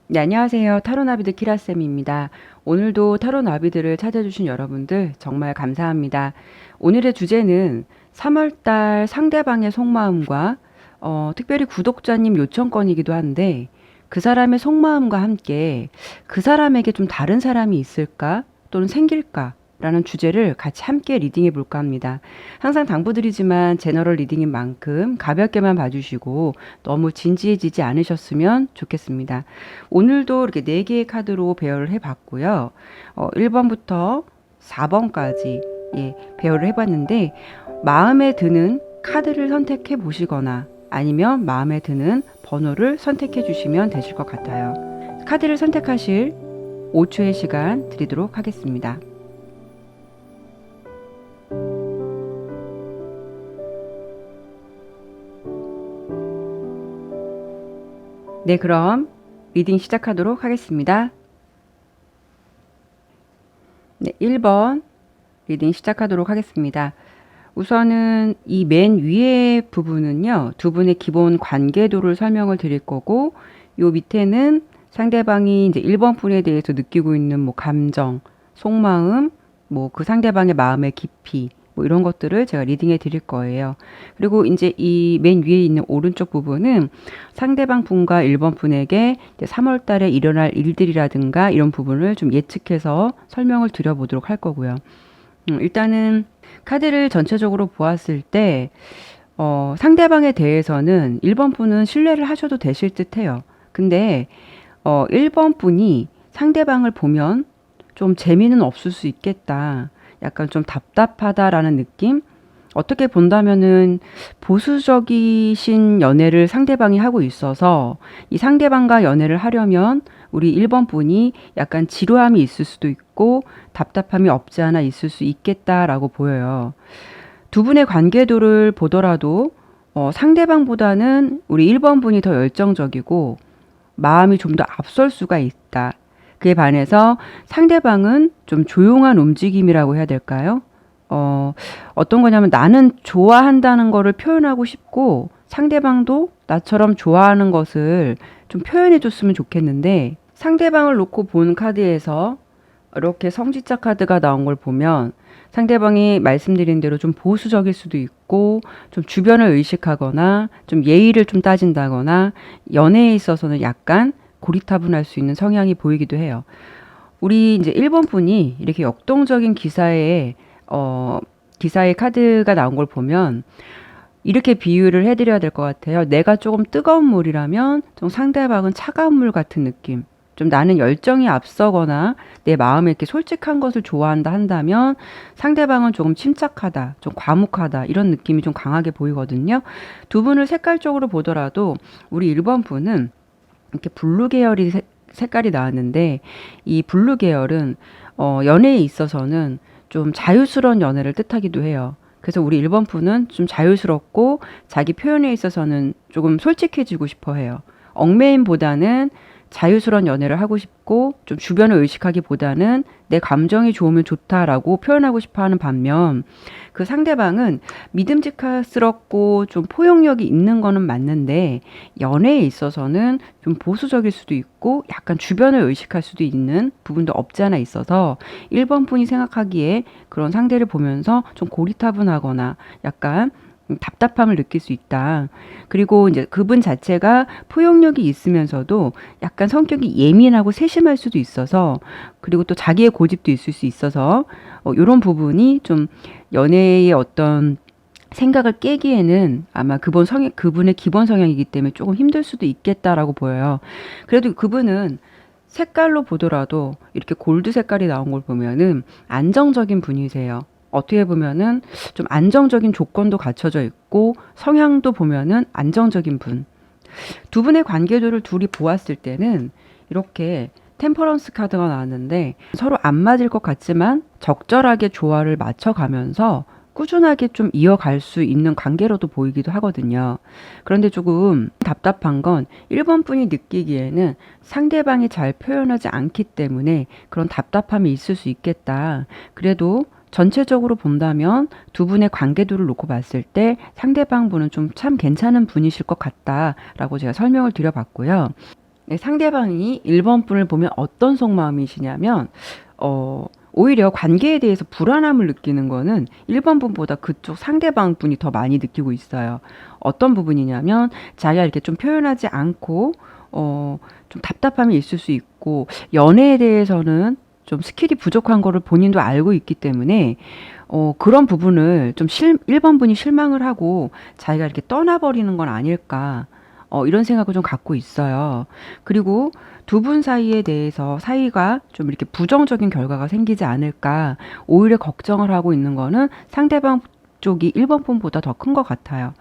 네, 안녕하세요. 타로나비드 키라쌤입니다. 오늘도 타로나비드를 찾아주신 여러분들 정말 감사합니다. 오늘의 주제는 3월달 상대방의 속마음과 특별히 구독자님 요청건이기도 한데 그 사람의 속마음과 함께 그 사람에게 좀 다른 사람이 있을까 또는 생길까 라는 주제를 같이 함께 리딩해 볼까 합니다. 항상 당부드리지만 제너럴 리딩인 만큼 가볍게만 봐주시고 너무 진지해지지 않으셨으면 좋겠습니다. 오늘도 이렇게 4개의 카드로 배열을 해봤고요. 1번부터 4번까지 배열을 해봤는데 마음에 드는 카드를 선택해 보시거나 아니면 마음에 드는 번호를 선택해 주시면 되실 것 같아요. 카드를 선택하실 5초의 시간 드리도록 하겠습니다. 네, 그럼 리딩 시작하도록 하겠습니다. 네, 1번 리딩 시작하도록 하겠습니다. 우선은 이 맨 위에 부분은요, 두 분의 기본 관계도를 설명을 드릴 거고, 요 밑에는 상대방이 이제 1번 분에 대해서 느끼고 있는 뭐 감정, 속마음, 뭐 그 상대방의 마음의 깊이, 뭐 이런 것들을 제가 리딩해 드릴 거예요. 그리고 이제 이 맨 위에 있는 오른쪽 부분은 상대방 분과 1번 분에게 3월 달에 일어날 일들이라든가 이런 부분을 좀 예측해서 설명을 드려보도록 할 거고요. 일단은 카드를 전체적으로 보았을 때 상대방에 대해서는 1번 분은 신뢰를 하셔도 되실 듯 해요. 근데 1번 분이 상대방을 보면 좀 재미는 없을 수 있겠다. 약간 좀 답답하다라는 느낌? 어떻게 본다면은 보수적이신 연애를 상대방이 하고 있어서 이 상대방과 연애를 하려면 우리 1번 분이 약간 지루함이 있을 수도 있고 답답함이 없지 않아 있을 수 있겠다라고 보여요. 두 분의 관계도를 보더라도 상대방보다는 우리 1번 분이 더 열정적이고 마음이 좀 더 앞설 수가 있다. 그에 반해서 상대방은 좀 조용한 움직임이라고 해야 될까요? 어떤 거냐면 나는 좋아한다는 거를 표현하고 싶고 상대방도 나처럼 좋아하는 것을 좀 표현해 줬으면 좋겠는데 상대방을 놓고 본 카드에서 이렇게 성직자 카드가 나온 걸 보면 상대방이 말씀드린 대로 좀 보수적일 수도 있고 좀 주변을 의식하거나 좀 예의를 좀 따진다거나 연애에 있어서는 약간 고리타분할 수 있는 성향이 보이기도 해요. 우리 이제 1번 분이 이렇게 역동적인 기사의 카드가 나온 걸 보면 이렇게 비유를 해드려야 될 것 같아요. 내가 조금 뜨거운 물이라면 좀 상대방은 차가운 물 같은 느낌. 좀 나는 열정이 앞서거나 내 마음에 이렇게 솔직한 것을 좋아한다 한다면 상대방은 조금 침착하다, 좀 과묵하다 이런 느낌이 좀 강하게 보이거든요. 두 분을 색깔적으로 보더라도 우리 1번 분은 이렇게 블루 계열이 색깔이 나왔는데 이 블루 계열은 연애에 있어서는 좀 자유스러운 연애를 뜻하기도 해요. 그래서 우리 1번 분은 좀 자유스럽고 자기 표현에 있어서는 조금 솔직해지고 싶어 해요. 얽매임보다는 자유스러운 연애를 하고 싶고 좀 주변을 의식하기보다는 내 감정이 좋으면 좋다라고 표현하고 싶어 하는 반면 그 상대방은 믿음직스럽고 좀 포용력이 있는 거는 맞는데 연애에 있어서는 좀 보수적일 수도 있고 약간 주변을 의식할 수도 있는 부분도 없지 않아 있어서 1번 분이 생각하기에 그런 상대를 보면서 좀 고리타분하거나 약간 답답함을 느낄 수 있다. 그리고 이제 그분 자체가 포용력이 있으면서도 약간 성격이 예민하고 세심할 수도 있어서 그리고 또 자기의 고집도 있을 수 있어서 이런 부분이 좀 연애의 어떤 생각을 깨기에는 아마 그분의 기본 성향이기 때문에 조금 힘들 수도 있겠다라고 보여요. 그래도 그분은 색깔로 보더라도 이렇게 골드 색깔이 나온 걸 보면은 안정적인 분이세요. 어떻게 보면은 좀 안정적인 조건도 갖춰져 있고 성향도 보면은 안정적인 분. 두 분의 관계도를 둘이 보았을 때는 이렇게 템퍼런스 카드가 나왔는데 서로 안 맞을 것 같지만 적절하게 조화를 맞춰가면서 꾸준하게 좀 이어갈 수 있는 관계로도 보이기도 하거든요. 그런데 조금 답답한 건 1번 분이 느끼기에는 상대방이 잘 표현하지 않기 때문에 그런 답답함이 있을 수 있겠다. 그래도 전체적으로 본다면 두 분의 관계도를 놓고 봤을 때 상대방 분은 좀 참 괜찮은 분이실 것 같다라고 제가 설명을 드려봤고요. 네, 상대방이 1번 분을 보면 어떤 속마음이시냐면 오히려 관계에 대해서 불안함을 느끼는 거는 1번 분보다 그쪽 상대방 분이 더 많이 느끼고 있어요. 어떤 부분이냐면 자기가 이렇게 좀 표현하지 않고 좀 답답함이 있을 수 있고 연애에 대해서는 좀 스킬이 부족한 거를 본인도 알고 있기 때문에 그런 부분을 좀 1번 분이 실망을 하고 자기가 이렇게 떠나버리는 건 아닐까. 이런 생각을 좀 갖고 있어요. 그리고 두 분 사이에 대해서 사이가 좀 이렇게 부정적인 결과가 생기지 않을까 오히려 걱정을 하고 있는 거는 상대방 쪽이 1번 분보다 더 큰 것 같아요.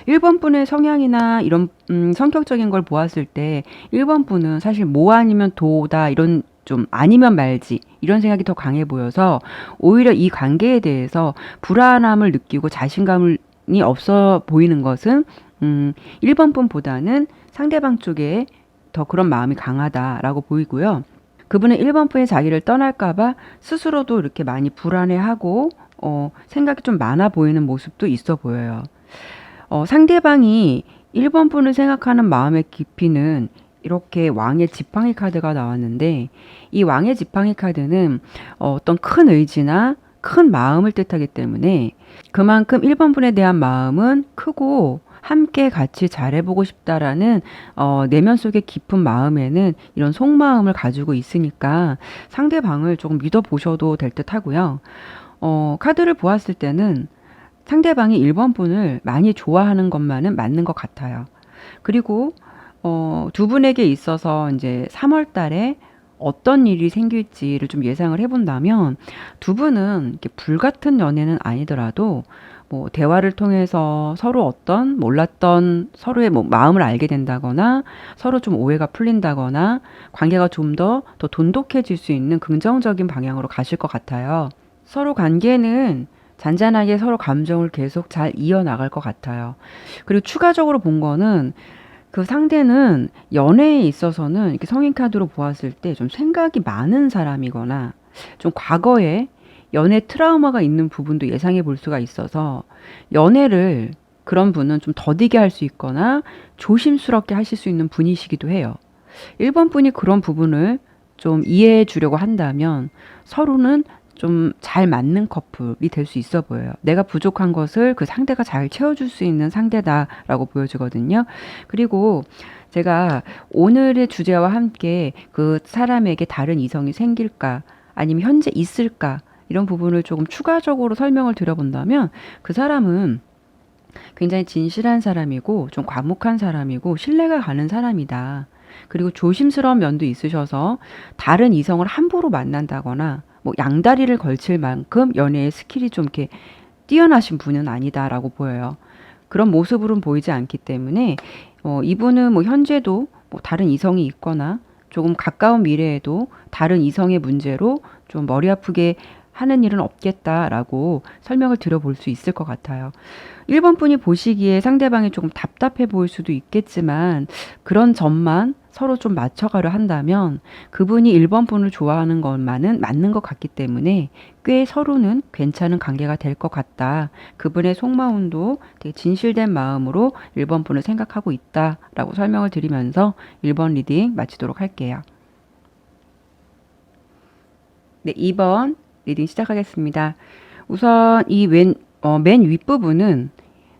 1번 분의 성향이나 이런 성격적인 걸 보았을 때 1번 분은 사실 뭐 아니면 도다 이런 좀 아니면 말지 이런 생각이 더 강해 보여서 오히려 이 관계에 대해서 불안함을 느끼고 자신감이 없어 보이는 것은 1번 분보다는 상대방 쪽에 더 그런 마음이 강하다라고 보이고요. 그분은 1번 분이 자기를 떠날까봐 스스로도 이렇게 많이 불안해하고 생각이 좀 많아 보이는 모습도 있어 보여요. 상대방이 1번 분을 생각하는 마음의 깊이는 이렇게 왕의 지팡이 카드가 나왔는데 이 왕의 지팡이 카드는 어떤 큰 의지나 큰 마음을 뜻하기 때문에 그만큼 1번 분에 대한 마음은 크고 함께 같이 잘해보고 싶다라는 내면 속의 깊은 마음에는 이런 속마음을 가지고 있으니까 상대방을 조금 믿어보셔도 될 듯 하고요. 카드를 보았을 때는 상대방이 1번 분을 많이 좋아하는 것만은 맞는 것 같아요. 그리고 두 분에게 있어서 이제 3월 달에 어떤 일이 생길지를 좀 예상을 해본다면 두 분은 이렇게 불같은 연애는 아니더라도 뭐 대화를 통해서 서로 어떤 몰랐던 서로의 뭐 마음을 알게 된다거나 서로 좀 오해가 풀린다거나 관계가 좀 더 돈독해질 수 있는 긍정적인 방향으로 가실 것 같아요. 서로 관계는 잔잔하게 서로 감정을 계속 잘 이어나갈 것 같아요. 그리고 추가적으로 본 거는 그 상대는 연애에 있어서는 이렇게 성인 카드로 보았을 때 좀 생각이 많은 사람이거나 좀 과거에 연애 트라우마가 있는 부분도 예상해 볼 수가 있어서 연애를 그런 분은 좀 더디게 할 수 있거나 조심스럽게 하실 수 있는 분이시기도 해요. 1번 분이 그런 부분을 좀 이해해 주려고 한다면 서로는 좀 잘 맞는 커플이 될 수 있어 보여요. 내가 부족한 것을 그 상대가 잘 채워줄 수 있는 상대다라고 보여지거든요. 그리고 제가 오늘의 주제와 함께 그 사람에게 다른 이성이 생길까 아니면 현재 있을까 이런 부분을 조금 추가적으로 설명을 드려본다면 그 사람은 굉장히 진실한 사람이고 좀 과묵한 사람이고 신뢰가 가는 사람이다. 그리고 조심스러운 면도 있으셔서 다른 이성을 함부로 만난다거나 뭐 양다리를 걸칠 만큼 연애의 스킬이 좀 이렇게 뛰어나신 분은 아니다라고 보여요. 그런 모습으로는 보이지 않기 때문에 이분은 뭐 현재도 뭐 다른 이성이 있거나 조금 가까운 미래에도 다른 이성의 문제로 좀 머리 아프게 하는 일은 없겠다라고 설명을 드려볼 수 있을 것 같아요. 1번 분이 보시기에 상대방이 조금 답답해 보일 수도 있겠지만 그런 점만 서로 좀 맞춰가려 한다면 그분이 1번 분을 좋아하는 것만은 맞는 것 같기 때문에 꽤 서로는 괜찮은 관계가 될 것 같다. 그분의 속마음도 되게 진실된 마음으로 1번 분을 생각하고 있다라고 설명을 드리면서 1번 리딩 마치도록 할게요. 네, 2번 리딩 시작하겠습니다. 우선 이 맨 윗부분은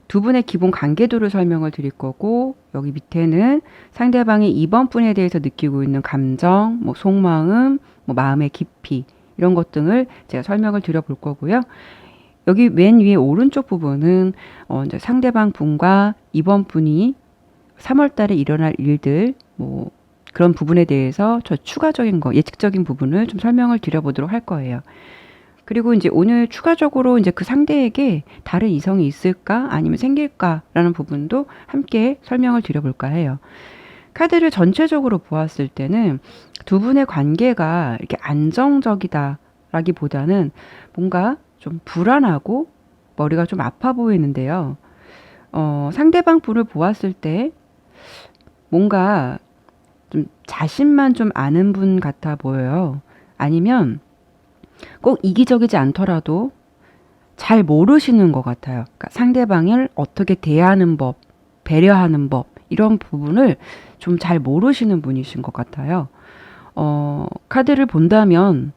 두 분의 기본 관계도를 설명을 드릴 거고 여기 밑에는 상대방이 2번 분에 대해서 느끼고 있는 감정, 뭐 속마음, 뭐 마음의 깊이 이런 것 등을 제가 설명을 드려볼 거고요. 여기 맨 위에 오른쪽 부분은 이제 상대방 분과 2번 분이 3월 달에 일어날 일들 뭐 그런 부분에 대해서 저 추가적인 거 예측적인 부분을 좀 설명을 드려보도록 할 거예요. 그리고 이제 오늘 추가적으로 이제 그 상대에게 다른 이성이 있을까 아니면 생길까라는 부분도 함께 설명을 드려볼까 해요. 카드를 전체적으로 보았을 때는 두 분의 관계가 이렇게 안정적이다라기보다는 뭔가 좀 불안하고 머리가 좀 아파 보이는데요. 상대방 분을 보았을 때 뭔가 좀 자신만 좀 아는 분 같아 보여요. 아니면 꼭 이기적이지 않더라도 잘 모르시는 것 같아요. 그러니까 상대방을 어떻게 대하는 법, 배려하는 법, 이런 부분을 좀 잘 모르시는 분이신 것 같아요. 카드를 본다면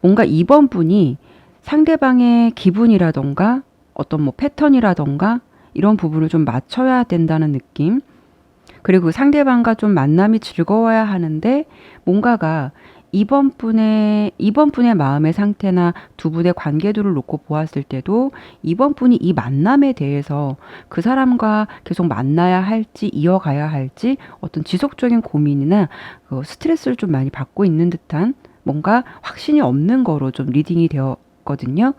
뭔가 이번 분이 상대방의 기분이라던가 어떤 뭐 패턴이라던가 이런 부분을 좀 맞춰야 된다는 느낌. 그리고 상대방과 좀 만남이 즐거워야 하는데 뭔가가 이번 분의 마음의 상태나 두 분의 관계도를 놓고 보았을 때도 이번 분이 이 만남에 대해서 그 사람과 계속 만나야 할지 이어가야 할지 어떤 지속적인 고민이나 스트레스를 좀 많이 받고 있는 듯한 뭔가 확신이 없는 거로 좀 리딩이 되었거든요.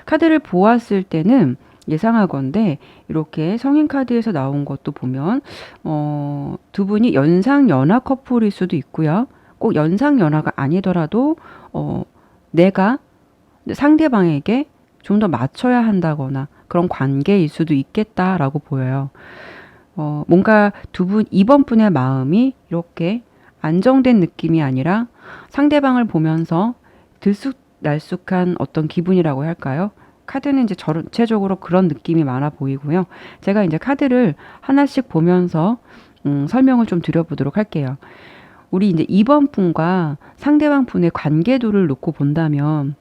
카드를 보았을 때는 예상하건대 이렇게 성인 카드에서 나온 것도 보면 두 분이 연상 연하 커플일 수도 있고요. 꼭 연상 연하가 아니더라도 내가 상대방에게 좀 더 맞춰야 한다거나 그런 관계일 수도 있겠다라고 보여요. 뭔가 이번 분의 마음이 이렇게 안정된 느낌이 아니라 상대방을 보면서 들쑥날쑥한 어떤 기분이라고 할까요? 카드는 이제 전체적으로 그런 느낌이 많아 보이고요. 제가 이제 카드를 하나씩 보면서 설명을 좀 드려보도록 할게요. 우리 이제 2번 분과 상대방 분의 관계도를 놓고 본다면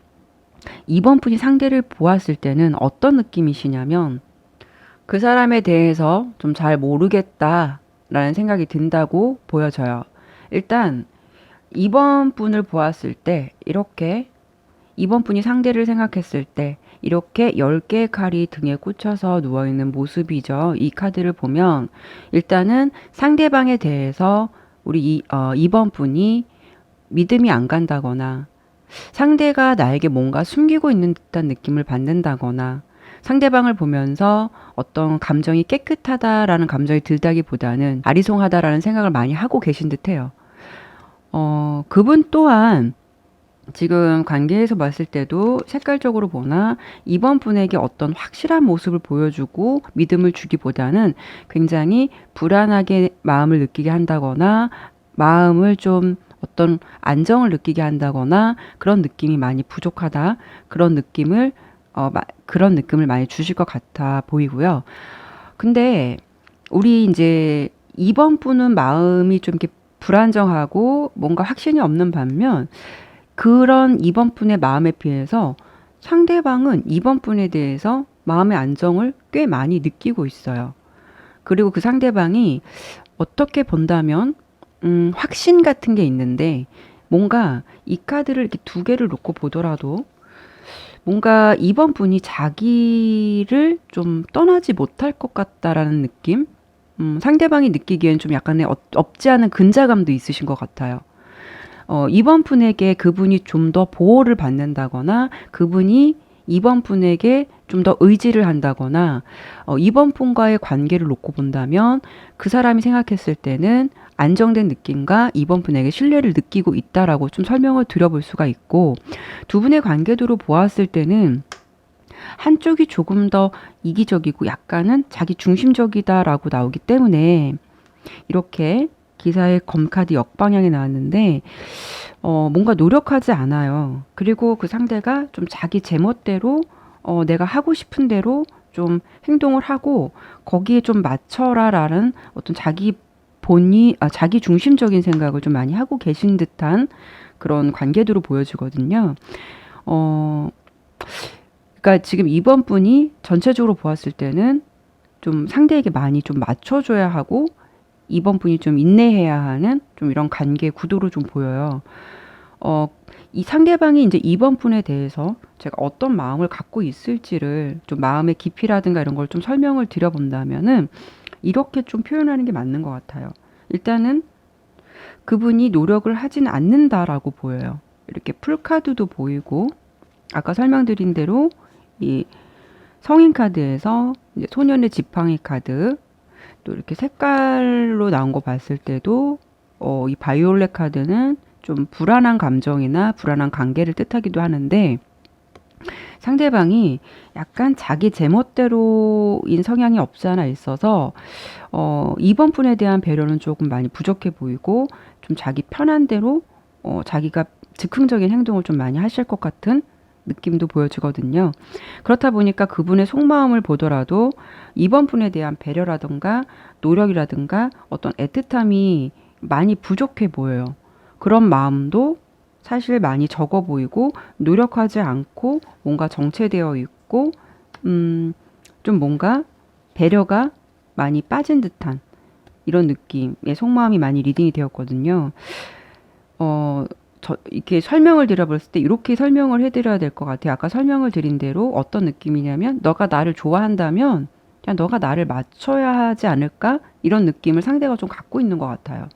2번 분이 상대를 보았을 때는 어떤 느낌이시냐면 그 사람에 대해서 좀 잘 모르겠다라는 생각이 든다고 보여져요. 일단 2번 분을 보았을 때 이렇게 2번 분이 상대를 생각했을 때 이렇게 10개의 칼이 등에 꽂혀서 누워있는 모습이죠. 이 카드를 보면 일단은 상대방에 대해서 우리 2번 분이 믿음이 안 간다거나 상대가 나에게 뭔가 숨기고 있는 듯한 느낌을 받는다거나 상대방을 보면서 어떤 감정이 깨끗하다라는 감정이 들다기보다는 아리송하다라는 생각을 많이 하고 계신 듯해요. 그분 또한 지금 관계에서 봤을 때도 색깔적으로 보나 이번 분에게 어떤 확실한 모습을 보여주고 믿음을 주기보다는 굉장히 불안하게 마음을 느끼게 한다거나 마음을 좀 어떤 안정을 느끼게 한다거나 그런 느낌이 많이 부족하다. 그런 느낌을 많이 주실 것 같아 보이고요. 근데 우리 이제 이번 분은 마음이 좀 이렇게 불안정하고 뭔가 확신이 없는 반면 그런 2번 분의 마음에 비해서 상대방은 2번 분에 대해서 마음의 안정을 꽤 많이 느끼고 있어요. 그리고 그 상대방이 어떻게 본다면 확신 같은 게 있는데 뭔가 이 카드를 이렇게 두 개를 놓고 보더라도 뭔가 2번 분이 자기를 좀 떠나지 못할 것 같다라는 느낌? 상대방이 느끼기엔 좀 약간의 없지 않은 근자감도 있으신 것 같아요. 이번 분에게 그분이 좀 더 보호를 받는다거나 그분이 이번 분에게 좀 더 의지를 한다거나 이번 분과의 관계를 놓고 본다면 그 사람이 생각했을 때는 안정된 느낌과 이번 분에게 신뢰를 느끼고 있다라고 좀 설명을 드려볼 수가 있고 두 분의 관계도로 보았을 때는 한쪽이 조금 더 이기적이고 약간은 자기 중심적이다라고 나오기 때문에 이렇게 기사의 검카드 역방향이 나왔는데 뭔가 노력하지 않아요. 그리고 그 상대가 좀 자기 제멋대로 내가 하고 싶은 대로 좀 행동을 하고 거기에 좀 맞춰라라는 어떤 자기 중심적인 생각을 좀 많이 하고 계신 듯한 그런 관계도로 보여지거든요. 어, 그러니까 지금 이번 분이 전체적으로 보았을 때는 좀 상대에게 많이 좀 맞춰줘야 하고 이번 분이 좀 인내해야 하는 좀 이런 관계 구도로 좀 보여요. 이 상대방이 이제 이번 분에 대해서 제가 어떤 마음을 갖고 있을지를 좀 마음의 깊이라든가 이런 걸 좀 설명을 드려본다면은 이렇게 좀 표현하는 게 맞는 것 같아요. 일단은 그분이 노력을 하진 않는다라고 보여요. 이렇게 풀카드도 보이고 아까 설명드린 대로 이 성인 카드에서 이제 소년의 지팡이 카드 또 이렇게 색깔로 나온 거 봤을 때도 이 바이올렛 카드는 좀 불안한 감정이나 불안한 관계를 뜻하기도 하는데 상대방이 약간 자기 제멋대로인 성향이 없지 않아 있어서 이번 분에 대한 배려는 조금 많이 부족해 보이고 좀 자기 편한 대로 자기가 즉흥적인 행동을 좀 많이 하실 것 같은 느낌도 보여지거든요. 그렇다 보니까 그분의 속마음을 보더라도 이번 분에 대한 배려라든가 노력이라든가 어떤 애틋함이 많이 부족해 보여요. 그런 마음도 사실 많이 적어 보이고 노력하지 않고 뭔가 정체되어 있고 좀 뭔가 배려가 많이 빠진 듯한 이런 느낌의 속마음이 많이 리딩이 되었거든요. 어, 이렇게 설명을 드려봤을 때 이렇게 설명을 해드려야 될 것 같아요. 아까 설명을 드린 대로 어떤 느낌이냐면, 너가 나를 좋아한다면 그냥 너가 나를 맞춰야 하지 않을까? 이런 느낌을 상대가 좀 갖고 있는 것 같아요.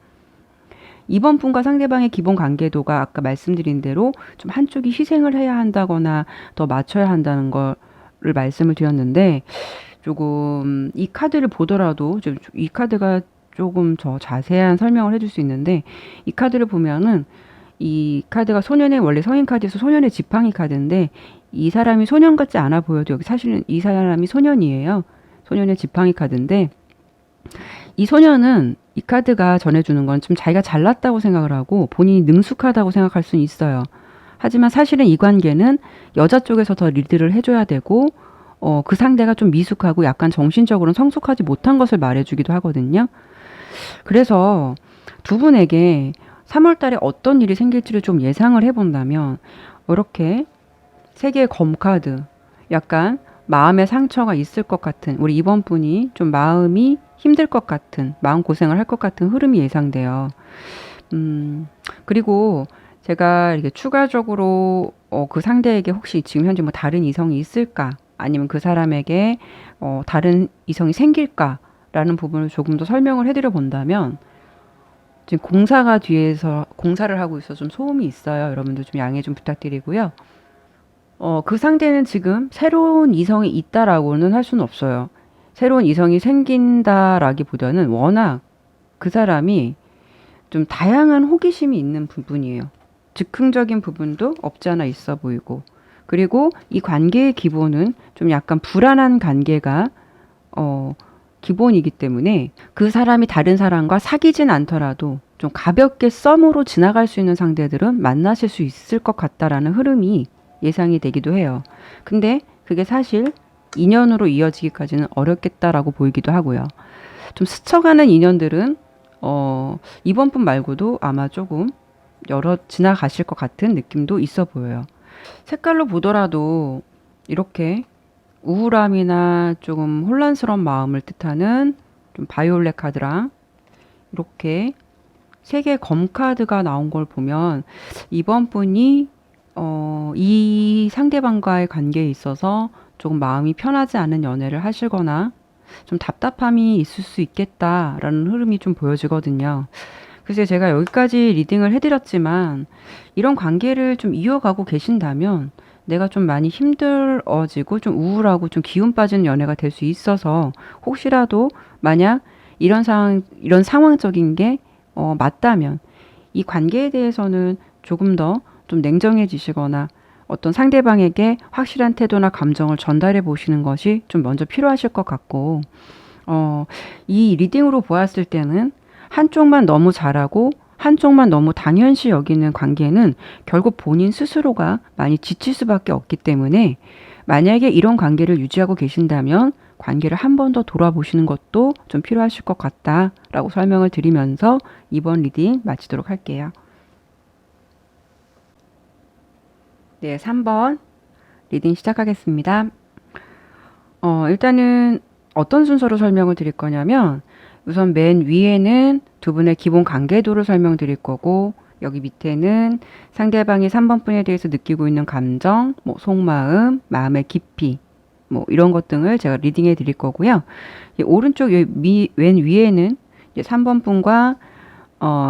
이번 분과 상대방의 기본 관계도가 아까 말씀드린 대로 좀 한쪽이 희생을 해야 한다거나 더 맞춰야 한다는 거를 말씀을 드렸는데, 조금 이 카드를 보더라도 좀 이 카드가 조금 더 자세한 설명을 해줄 수 있는데, 이 카드를 보면은 이 카드가 소년의, 원래 성인 카드에서 소년의 지팡이 카드인데, 이 사람이 소년 같지 않아 보여도 여기 사실은 이 사람이 소년이에요. 소년의 지팡이 카드인데, 이 소년은 이 카드가 전해주는 건 좀 자기가 잘났다고 생각을 하고 본인이 능숙하다고 생각할 수는 있어요. 하지만 사실은 이 관계는 여자 쪽에서 더 리드를 해줘야 되고, 그 상대가 좀 미숙하고 약간 정신적으로는 성숙하지 못한 것을 말해주기도 하거든요. 그래서 두 분에게 3월 달에 어떤 일이 생길지를 좀 예상을 해본다면, 이렇게 세 개의 검카드, 약간 마음의 상처가 있을 것 같은, 우리 이번 분이 좀 마음이 힘들 것 같은, 마음고생을 할 것 같은 흐름이 예상돼요. 그리고 제가 이렇게 추가적으로 그 상대에게 혹시 지금 현재 뭐 다른 이성이 있을까? 아니면 그 사람에게 다른 이성이 생길까?라는 부분을 조금 더 설명을 해드려 본다면, 지금 공사가 뒤에서 공사를 하고 있어서 좀 소음이 있어요. 여러분들 좀 양해 좀 부탁드리고요. 그 상대는 지금 새로운 이성이 있다라고는 할 수는 없어요. 새로운 이성이 생긴다라기보다는 워낙 그 사람이 좀 다양한 호기심이 있는 부분이에요. 즉흥적인 부분도 없지 않아 있어 보이고. 그리고 이 관계의 기본은 좀 약간 불안한 관계가 기본이기 때문에 그 사람이 다른 사람과 사귀진 않더라도 좀 가볍게 썸으로 지나갈 수 있는 상대들은 만나실 수 있을 것 같다라는 흐름이 예상이 되기도 해요. 근데 그게 사실 인연으로 이어지기까지는 어렵겠다라고 보이기도 하고요. 좀 스쳐가는 인연들은 이번 분 말고도 아마 조금 여러 지나가실 것 같은 느낌도 있어 보여요. 색깔로 보더라도 이렇게 우울함이나 조금 혼란스러운 마음을 뜻하는 좀 바이올렛 카드랑 이렇게 세 개의 검 카드가 나온 걸 보면, 이번 분이 이 상대방과의 관계에 있어서 조금 마음이 편하지 않은 연애를 하시거나 좀 답답함이 있을 수 있겠다라는 흐름이 좀 보여지거든요. 그래서 제가 여기까지 리딩을 해드렸지만, 이런 관계를 좀 이어가고 계신다면 내가 좀 많이 힘들어지고 좀 우울하고 좀 기운 빠지는 연애가 될 수 있어서, 혹시라도 만약 이런 상황적인 게 맞다면 이 관계에 대해서는 조금 더 좀 냉정해지시거나 어떤 상대방에게 확실한 태도나 감정을 전달해 보시는 것이 좀 먼저 필요하실 것 같고, 이 리딩으로 보았을 때는 한쪽만 너무 잘하고 한쪽만 너무 당연시 여기는 관계는 결국 본인 스스로가 많이 지칠 수밖에 없기 때문에, 만약에 이런 관계를 유지하고 계신다면 관계를 한 번 더 돌아보시는 것도 좀 필요하실 것 같다라고 설명을 드리면서 이번 리딩 마치도록 할게요. 네, 3번 리딩 시작하겠습니다. 일단은 어떤 순서로 설명을 드릴 거냐면, 우선 맨 위에는 두 분의 기본 관계도를 설명드릴 거고, 여기 밑에는 상대방이 3번 분에 대해서 느끼고 있는 감정, 뭐 속마음, 마음의 깊이, 뭐 이런 것 등을 제가 리딩해 드릴 거고요. 오른쪽 맨 위에는 이제 3번 분과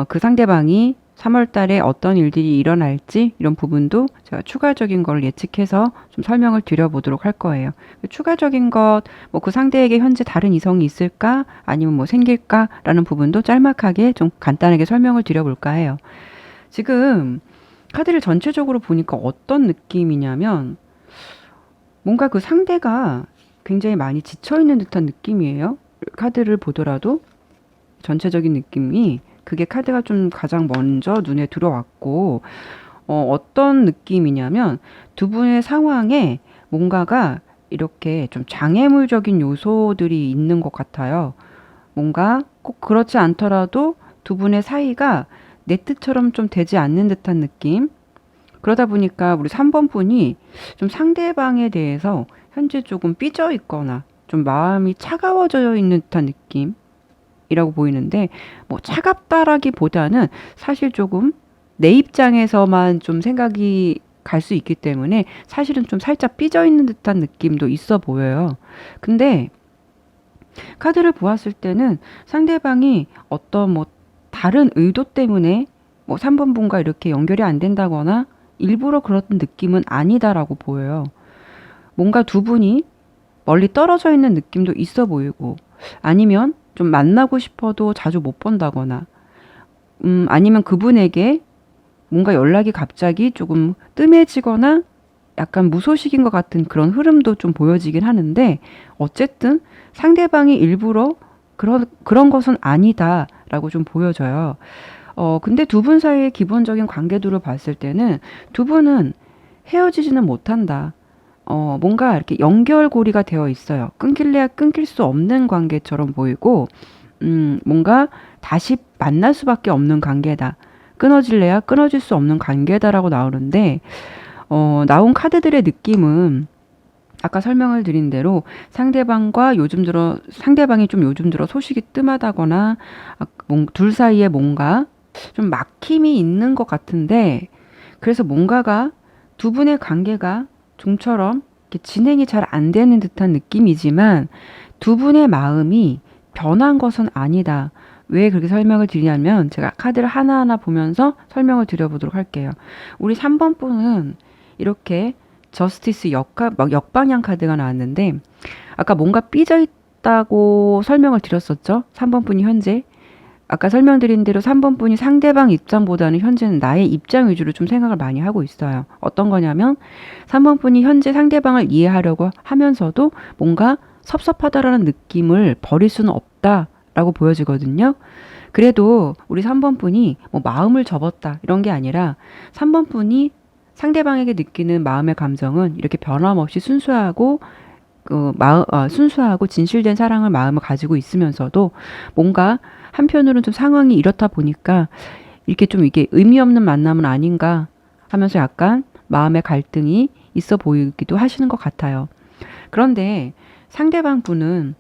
그 상대방이 3월 달에 어떤 일들이 일어날지 이런 부분도 제가 추가적인 걸 예측해서 좀 설명을 드려보도록 할 거예요. 추가적인 것, 뭐 그 상대에게 현재 다른 이성이 있을까? 아니면 뭐 생길까? 라는 부분도 짤막하게 좀 간단하게 설명을 드려볼까 해요. 지금 카드를 전체적으로 보니까 어떤 느낌이냐면, 뭔가 그 상대가 굉장히 많이 지쳐있는 듯한 느낌이에요. 카드를 보더라도 전체적인 느낌이, 그게 카드가 좀 가장 먼저 눈에 들어왔고, 어떤 느낌이냐면 두 분의 상황에 뭔가가 이렇게 좀 장애물적인 요소들이 있는 것 같아요. 뭔가 꼭 그렇지 않더라도 두 분의 사이가 내 뜻처럼 좀 되지 않는 듯한 느낌. 그러다 보니까 우리 3번 분이 좀 상대방에 대해서 현재 조금 삐져 있거나 좀 마음이 차가워져 있는 듯한 느낌이라고 보이는데, 뭐 차갑다라기보다는 사실 조금 내 입장에서만 좀 생각이 갈 수 있기 때문에 사실은 좀 살짝 삐져 있는 듯한 느낌도 있어 보여요. 근데 카드를 보았을 때는 상대방이 어떤 뭐 다른 의도 때문에 뭐 3번 분과 이렇게 연결이 안 된다거나 일부러 그런 느낌은 아니다라고 보여요. 뭔가 두 분이 멀리 떨어져 있는 느낌도 있어 보이고, 아니면 좀 만나고 싶어도 자주 못 본다거나, 아니면 그분에게 뭔가 연락이 갑자기 조금 뜸해지거나 약간 무소식인 것 같은 그런 흐름도 좀 보여지긴 하는데, 어쨌든 상대방이 일부러 그런 것은 아니다라고 좀 보여져요. 근데 두 분 사이의 기본적인 관계도를 봤을 때는 두 분은 헤어지지는 못한다. 뭔가 이렇게 연결고리가 되어 있어요. 끊길래야 끊길 수 없는 관계처럼 보이고, 뭔가 다시 만날 수밖에 없는 관계다. 끊어질래야 끊어질 수 없는 관계다라고 나오는데, 나온 카드들의 느낌은 아까 설명을 드린 대로 상대방이 좀 요즘 들어 소식이 뜸하다거나, 둘 사이에 뭔가 좀 막힘이 있는 것 같은데, 그래서 뭔가가 두 분의 관계가 좀처럼 이렇게 진행이 잘 안 되는 듯한 느낌이지만 두 분의 마음이 변한 것은 아니다. 왜 그렇게 설명을 드리냐면, 제가 카드를 하나하나 보면서 설명을 드려보도록 할게요. 우리 3번 분은 이렇게 저스티스 역방향 카드가 나왔는데, 아까 뭔가 삐져 있다고 설명을 드렸었죠. 3번 분이 현재 아까 설명드린 대로 3번 분이 상대방 입장보다는 현재는 나의 입장 위주로 좀 생각을 많이 하고 있어요. 어떤 거냐면 3번 분이 현재 상대방을 이해하려고 하면서도 뭔가 섭섭하다라는 느낌을 버릴 수는 없다라고 보여지거든요. 그래도 우리 3번 분이 뭐 마음을 접었다 이런 게 아니라 3번 분이 상대방에게 느끼는 마음의 감정은 이렇게 변함없이 순수하고 진실된 사랑을 마음을 가지고 있으면서도 뭔가 한편으로는 좀 상황이 이렇다 보니까 이렇게 좀 이게 의미 없는 만남은 아닌가 하면서 약간 마음의 갈등이 있어 보이기도 하시는 것 같아요. 그런데 상대방 분은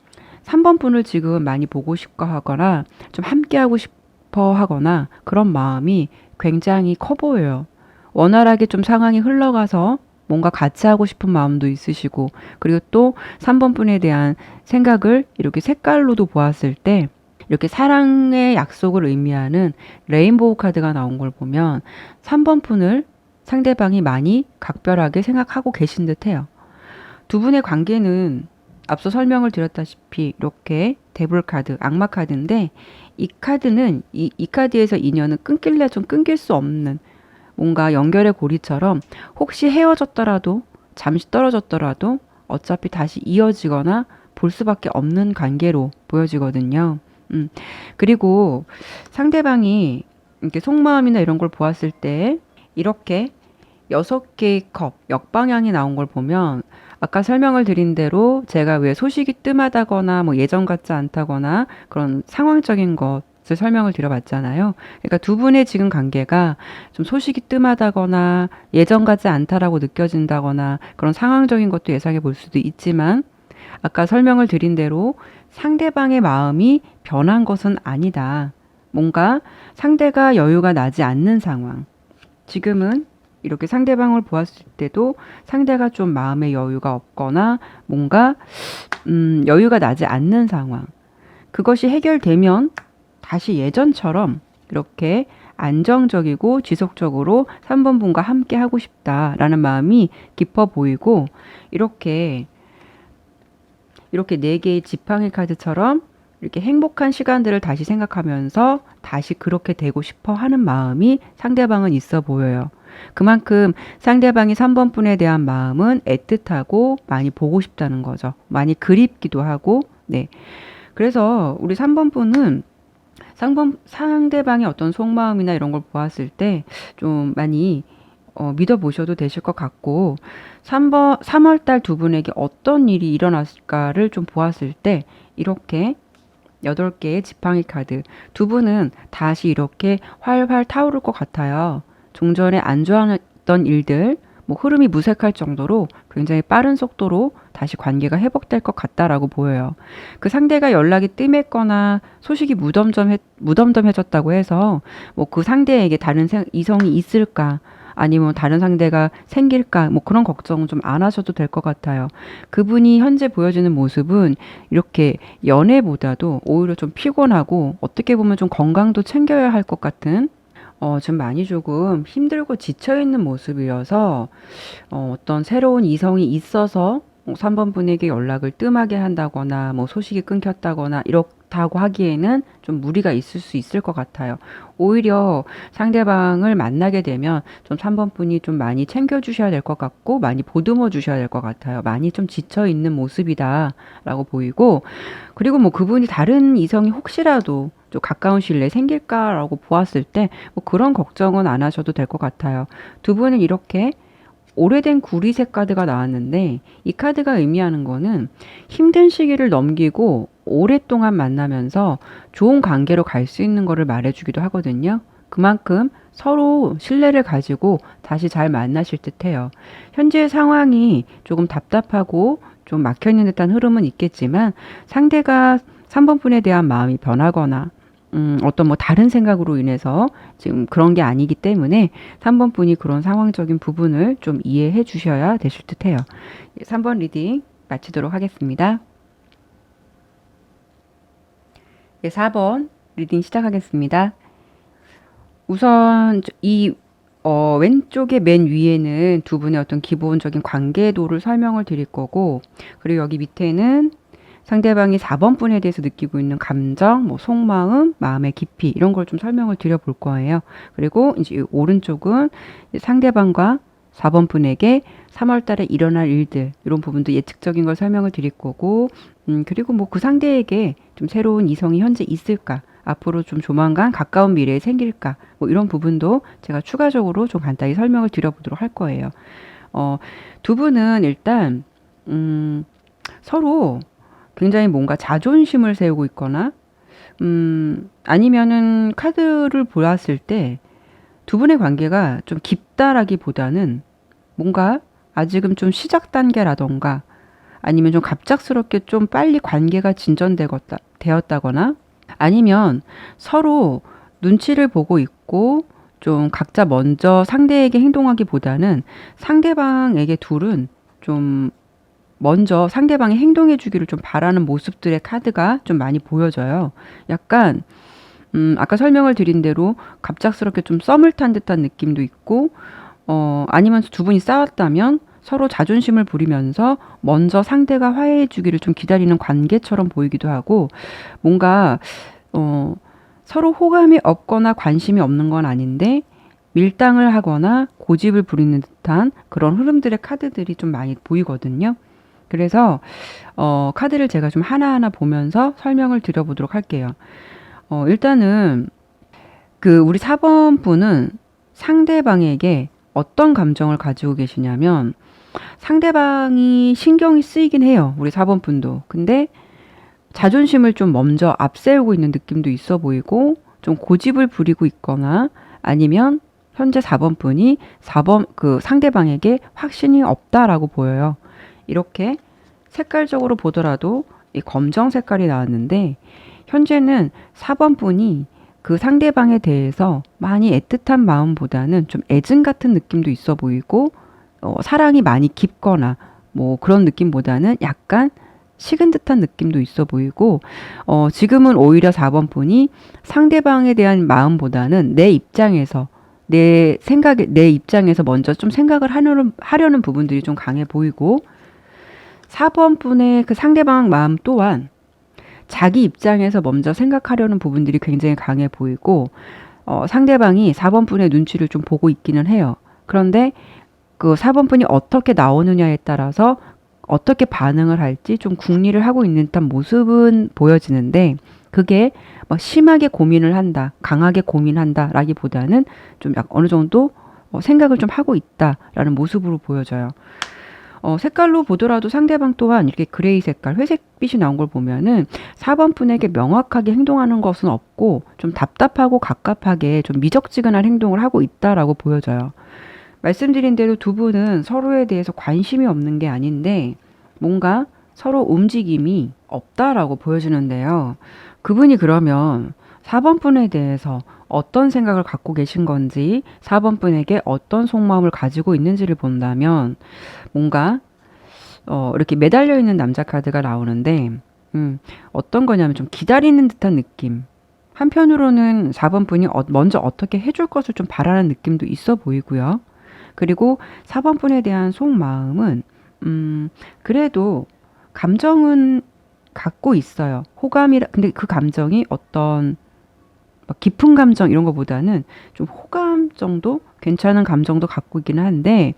3번 분을 지금 많이 보고 싶어 하거나 좀 함께 하고 싶어 하거나 그런 마음이 굉장히 커 보여요. 원활하게 좀 상황이 흘러가서 뭔가 같이 하고 싶은 마음도 있으시고, 그리고 또 3번 분에 대한 생각을 이렇게 색깔로도 보았을 때 이렇게 사랑의 약속을 의미하는 레인보우 카드가 나온 걸 보면 3번 분을 상대방이 많이 각별하게 생각하고 계신 듯해요. 두 분의 관계는 앞서 설명을 드렸다시피 이렇게 데블 카드, 악마 카드인데, 이 카드는 이 카드에서 인연은 끊길래 좀 끊길 수 없는 뭔가 연결의 고리처럼, 혹시 헤어졌더라도 잠시 떨어졌더라도 어차피 다시 이어지거나 볼 수밖에 없는 관계로 보여지거든요. 그리고 상대방이 이렇게 속마음이나 이런 걸 보았을 때 이렇게 6개의 컵 역방향이 나온 걸 보면, 아까 설명을 드린 대로 제가 왜 소식이 뜸하다거나 뭐 예전 같지 않다거나 그런 상황적인 것을 설명을 드려봤잖아요. 그러니까 두 분의 지금 관계가 좀 소식이 뜸하다거나 예전 같지 않다라고 느껴진다거나 그런 상황적인 것도 예상해 볼 수도 있지만, 아까 설명을 드린 대로 상대방의 마음이 변한 것은 아니다. 뭔가 상대가 여유가 나지 않는 상황. 지금은 이렇게 상대방을 보았을 때도 상대가 좀 마음의 여유가 없거나 뭔가 여유가 나지 않는 상황. 그것이 해결되면 다시 예전처럼 이렇게 안정적이고 지속적으로 3번 분과 함께 하고 싶다라는 마음이 깊어 보이고, 이렇게 4개의 지팡이 카드처럼 이렇게 행복한 시간들을 다시 생각하면서 다시 그렇게 되고 싶어 하는 마음이 상대방은 있어 보여요. 그만큼 상대방이 3번 분에 대한 마음은 애틋하고 많이 보고 싶다는 거죠. 많이 그립기도 하고, 네. 그래서 우리 3번 분은 상대방의 어떤 속마음이나 이런 걸 보았을 때 좀 많이 믿어보셔도 되실 것 같고 3월 달 두 분에게 어떤 일이 일어났을까를 좀 보았을 때 이렇게 8개의 지팡이 카드 두 분은 다시 이렇게 활활 타오를 것 같아요. 종전에 안 좋았던 일들 뭐 흐름이 무색할 정도로 굉장히 빠른 속도로 다시 관계가 회복될 것 같다라고 보여요. 그 상대가 연락이 뜸했거나 소식이 무덤덤해졌다고 해서 뭐 그 상대에게 다른 이성이 있을까 아니면 다른 상대가 생길까 뭐 그런 걱정은 좀 안 하셔도 될 것 같아요. 그분이 현재 보여지는 모습은 이렇게 연애보다도 오히려 좀 피곤하고 어떻게 보면 좀 건강도 챙겨야 할 것 같은 지금 많이 조금 힘들고 지쳐 있는 모습이어서 어떤 새로운 이성이 있어서 3번 분에게 연락을 뜸하게 한다거나 뭐 소식이 끊겼다거나 이렇다고 하기에는 좀 무리가 있을 수 있을 것 같아요. 오히려 상대방을 만나게 되면 좀 3번 분이 좀 많이 챙겨주셔야 될 것 같고 많이 보듬어 주셔야 될 것 같아요. 많이 좀 지쳐 있는 모습이다라고 보이고 그리고 뭐 그분이 다른 이성이 혹시라도 좀 가까운 시일에 생길까라고 보았을 때 뭐 그런 걱정은 안 하셔도 될 것 같아요. 두 분은 이렇게 오래된 구리색 카드가 나왔는데 이 카드가 의미하는 거는 힘든 시기를 넘기고 오랫동안 만나면서 좋은 관계로 갈 수 있는 거를 말해주기도 하거든요. 그만큼 서로 신뢰를 가지고 다시 잘 만나실 듯해요. 현재 상황이 조금 답답하고 좀 막혀있는 듯한 흐름은 있겠지만 상대가 3번 분에 대한 마음이 변하거나 어떤 뭐 다른 생각으로 인해서 지금 그런 게 아니기 때문에 3번 분이 그런 상황적인 부분을 좀 이해해 주셔야 되실 듯 해요. 3번 리딩 마치도록 하겠습니다. 4번 리딩 시작하겠습니다. 우선 이 왼쪽의 맨 위에는 두 분의 어떤 기본적인 관계도를 설명을 드릴 거고 그리고 여기 밑에는 상대방이 4번 분에 대해서 느끼고 있는 감정, 뭐 속마음, 마음의 깊이 이런 걸 좀 설명을 드려 볼 거예요. 그리고 이제 오른쪽은 상대방과 4번 분에게 3월 달에 일어날 일들 이런 부분도 예측적인 걸 설명을 드릴 거고 그리고 뭐 그 상대에게 좀 새로운 이성이 현재 있을까 앞으로 좀 조만간 가까운 미래에 생길까 뭐 이런 부분도 제가 추가적으로 좀 간단히 설명을 드려보도록 할 거예요. 두 분은 일단 서로 굉장히 뭔가 자존심을 세우고 있거나 아니면은 카드를 보았을 때 두 분의 관계가 좀 깊다라기보다는 뭔가 아직은 좀 시작 단계라던가 아니면 좀 갑작스럽게 좀 빨리 관계가 되었다거나 아니면 서로 눈치를 보고 있고 좀 각자 먼저 상대에게 행동하기보다는 상대방에게 둘은 좀 먼저 상대방이 행동해 주기를 좀 바라는 모습들의 카드가 좀 많이 보여져요. 약간 아까 설명을 드린 대로 갑작스럽게 좀 썸을 탄 듯한 느낌도 있고 아니면 두 분이 싸웠다면 서로 자존심을 부리면서 먼저 상대가 화해해 주기를 좀 기다리는 관계처럼 보이기도 하고 뭔가 서로 호감이 없거나 관심이 없는 건 아닌데 밀당을 하거나 고집을 부리는 듯한 그런 흐름들의 카드들이 좀 많이 보이거든요. 그래서 카드를 제가 좀 하나하나 보면서 설명을 드려보도록 할게요. 일단은 그 우리 4번 분은 상대방에게 어떤 감정을 가지고 계시냐면 상대방이 신경이 쓰이긴 해요. 우리 4번 분도. 근데 자존심을 좀 먼저 앞세우고 있는 느낌도 있어 보이고 좀 고집을 부리고 있거나 아니면 현재 4번 분이 4번 그 상대방에게 확신이 없다라고 보여요. 이렇게 색깔적으로 보더라도 이 검정 색깔이 나왔는데 현재는 4번 분이 그 상대방에 대해서 많이 애틋한 마음보다는 좀 애증 같은 느낌도 있어 보이고 사랑이 많이 깊거나 뭐 그런 느낌보다는 약간 식은 듯한 느낌도 있어 보이고 지금은 오히려 4번 분이 상대방에 대한 마음보다는 내 입장에서 내 입장에서 먼저 좀 생각을 하려는 부분들이 좀 강해 보이고 4번 분의 그 상대방 마음 또한 자기 입장에서 먼저 생각하려는 부분들이 굉장히 강해 보이고 상대방이 4번 분의 눈치를 좀 보고 있기는 해요. 그런데 그 4번 분이 어떻게 나오느냐에 따라서 어떻게 반응을 할지 좀 궁리를 하고 있는 듯한 모습은 보여지는데 그게 막 심하게 고민을 한다, 강하게 고민한다 라기보다는 좀 약 어느 정도 생각을 좀 하고 있다라는 모습으로 보여져요. 색깔로 보더라도 상대방 또한 이렇게 그레이 색깔, 회색빛이 나온 걸 보면은 4번 분에게 명확하게 행동하는 것은 없고 좀 답답하고 갑갑하게 좀 미적지근한 행동을 하고 있다라고 보여져요. 말씀드린 대로 두 분은 서로에 대해서 관심이 없는 게 아닌데 뭔가 서로 움직임이 없다라고 보여지는데요. 그분이 그러면 4번 분에 대해서 어떤 생각을 갖고 계신 건지, 4번 분에게 어떤 속마음을 가지고 있는지를 본다면 뭔가 이렇게 매달려 있는 남자 카드가 나오는데 어떤 거냐면 좀 기다리는 듯한 느낌. 한편으로는 4번 분이 먼저 어떻게 해줄 것을 좀 바라는 느낌도 있어 보이고요. 그리고 4번 분에 대한 속마음은 그래도 감정은 갖고 있어요. 호감이라 근데 그 감정이 어떤 막 깊은 감정 이런 거보다는 좀 호감 정도? 괜찮은 감정도 갖고 있기는 한데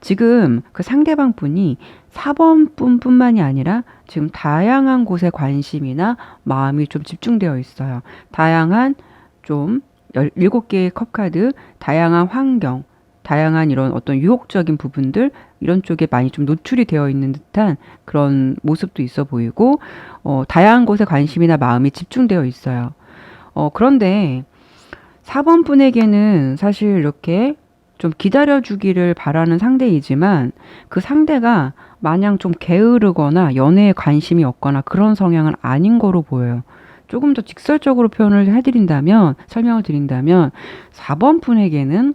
지금 그 상대방 분이 4번 분뿐만이 아니라 지금 다양한 곳에 관심이나 마음이 좀 집중되어 있어요. 다양한 좀 17개의 컵카드, 다양한 환경, 다양한 이런 어떤 유혹적인 부분들 이런 쪽에 많이 좀 노출이 되어 있는 듯한 그런 모습도 있어 보이고 다양한 곳에 관심이나 마음이 집중되어 있어요. 그런데 4번 분에게는 사실 이렇게 좀 기다려주기를 바라는 상대이지만 그 상대가 마냥 좀 게으르거나 연애에 관심이 없거나 그런 성향은 아닌 거로 보여요. 조금 더 직설적으로 표현을 해드린다면, 설명을 드린다면 4번 분에게는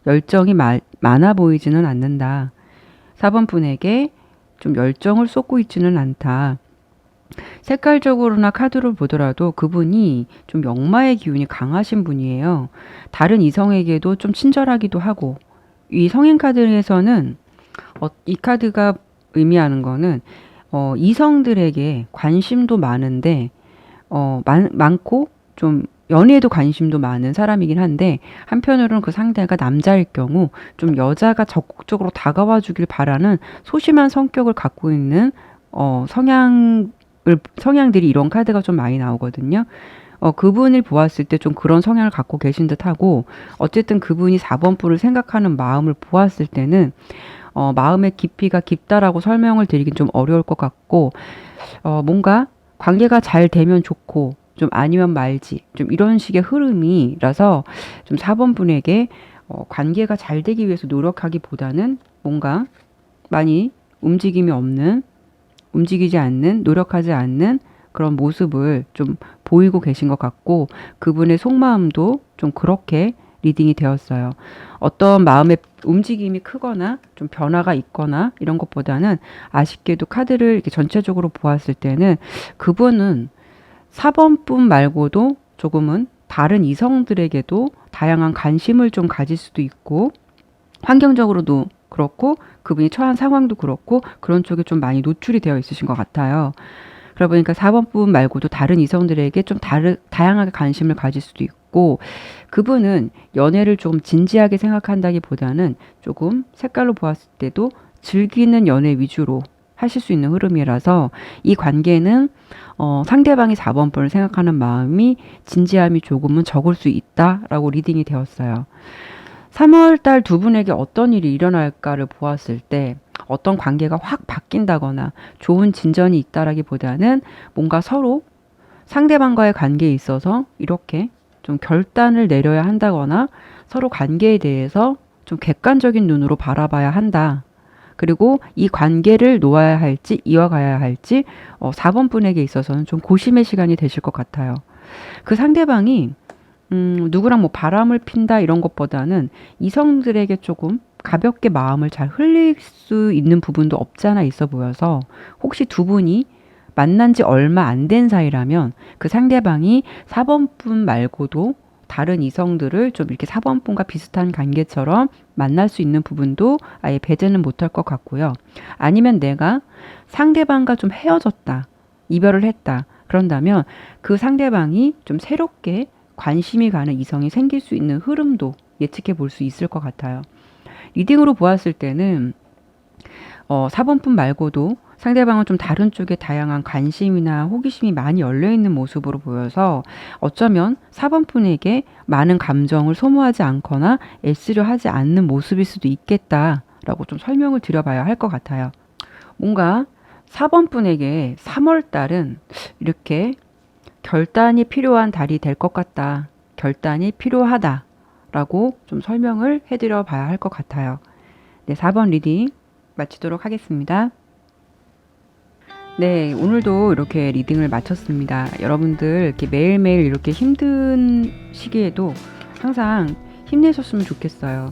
열정이 많아 보이지는 않는다. 4번 분에게 좀 열정을 쏟고 있지는 않다. 색깔적으로나 카드를 보더라도 그분이 좀 역마의 기운이 강하신 분이에요. 다른 이성에게도 좀 친절하기도 하고, 이 성인 카드에서는 이 카드가 의미하는 거는 이성들에게 관심도 많은데 많고 좀 연애에도 관심도 많은 사람이긴 한데 한편으로는 그 상대가 남자일 경우 좀 여자가 적극적으로 다가와 주길 바라는 소심한 성격을 갖고 있는 성향들이 이런 카드가 좀 많이 나오거든요. 그분을 보았을 때 좀 그런 성향을 갖고 계신 듯 하고, 어쨌든 그분이 4번 분을 생각하는 마음을 보았을 때는, 마음의 깊이가 깊다라고 설명을 드리긴 좀 어려울 것 같고, 뭔가 관계가 잘 되면 좋고, 좀 아니면 말지, 좀 이런 식의 흐름이라서 좀 4번 분에게 관계가 잘 되기 위해서 노력하기보다는 뭔가 많이 움직임이 없는 움직이지 않는, 노력하지 않는 그런 모습을 좀 보이고 계신 것 같고, 그분의 속마음도 좀 그렇게 리딩이 되었어요. 어떤 마음의 움직임이 크거나 좀 변화가 있거나 이런 것보다는 아쉽게도 카드를 이렇게 전체적으로 보았을 때는 그분은 4번뿐 말고도 조금은 다른 이성들에게도 다양한 관심을 좀 가질 수도 있고, 환경적으로도 그렇고 그분이 처한 상황도 그렇고 그런 쪽에 좀 많이 노출이 되어 있으신 것 같아요. 그러다 보니까 4번분 말고도 다른 이성들에게 좀 다양하게 관심을 가질 수도 있고, 그분은 연애를 조금 진지하게 생각한다기보다는 조금 색깔로 보았을 때도 즐기는 연애 위주로 하실 수 있는 흐름이라서 이 관계는 상대방이 4번분을 생각하는 마음이 진지함이 조금은 적을 수 있다라고 리딩이 되었어요. 3월 달 두 분에게 어떤 일이 일어날까를 보았을 때 어떤 관계가 확 바뀐다거나 좋은 진전이 있다라기보다는 뭔가 서로 상대방과의 관계에 있어서 이렇게 좀 결단을 내려야 한다거나 서로 관계에 대해서 좀 객관적인 눈으로 바라봐야 한다. 그리고 이 관계를 놓아야 할지 이어가야 할지 4번 분에게 있어서는 좀 고심의 시간이 되실 것 같아요. 그 상대방이 누구랑 뭐 바람을 핀다 이런 것보다는 이성들에게 조금 가볍게 마음을 잘 흘릴 수 있는 부분도 없지 않아 있어 보여서, 혹시 두 분이 만난 지 얼마 안 된 사이라면 그 상대방이 4번 분 말고도 다른 이성들을 좀 이렇게 4번 분과 비슷한 관계처럼 만날 수 있는 부분도 아예 배제는 못할 것 같고요. 아니면 내가 상대방과 좀 헤어졌다, 이별을 했다, 그런다면 그 상대방이 좀 새롭게 관심이 가는 이성이 생길 수 있는 흐름도 예측해 볼 수 있을 것 같아요. 리딩으로 보았을 때는 4번뿐 말고도 상대방은 좀 다른 쪽에 다양한 관심이나 호기심이 많이 열려 있는 모습으로 보여서 어쩌면 4번 분에게 많은 감정을 소모하지 않거나 애쓰려 하지 않는 모습일 수도 있겠다라고 좀 설명을 드려봐야 할 것 같아요. 뭔가 4번 분에게 3월 달은 이렇게 결단이 필요한 달이 될 것 같다. 결단이 필요하다라고 좀 설명을 해드려 봐야 할 것 같아요. 네, 4번 리딩 마치도록 하겠습니다. 네, 오늘도 이렇게 리딩을 마쳤습니다. 여러분들 이렇게 매일매일 이렇게 힘든 시기에도 항상 힘내셨으면 좋겠어요.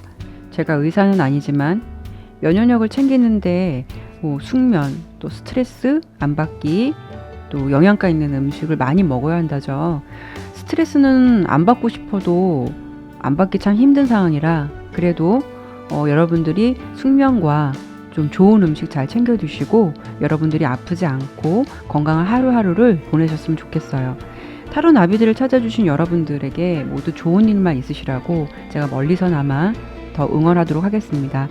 제가 의사는 아니지만 면역력을 챙기는데 뭐 숙면, 또 스트레스 안 받기, 또 영양가 있는 음식을 많이 먹어야 한다죠. 스트레스는 안 받고 싶어도 안 받기 참 힘든 상황이라 그래도 여러분들이 숙면과 좀 좋은 음식 잘 챙겨 드시고 여러분들이 아프지 않고 건강한 하루하루를 보내셨으면 좋겠어요. 타로 나비들을 찾아주신 여러분들에게 모두 좋은 일만 있으시라고 제가 멀리서나마 더 응원하도록 하겠습니다.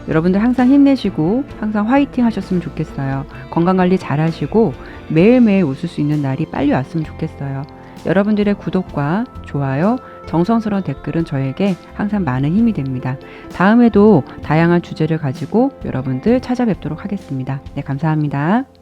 여러분들 항상 힘내시고 항상 화이팅 하셨으면 좋겠어요. 건강관리 잘 하시고 매일매일 웃을 수 있는 날이 빨리 왔으면 좋겠어요. 여러분들의 구독과 좋아요, 정성스러운 댓글은 저에게 항상 많은 힘이 됩니다. 다음에도 다양한 주제를 가지고 여러분들 찾아뵙도록 하겠습니다. 네, 감사합니다.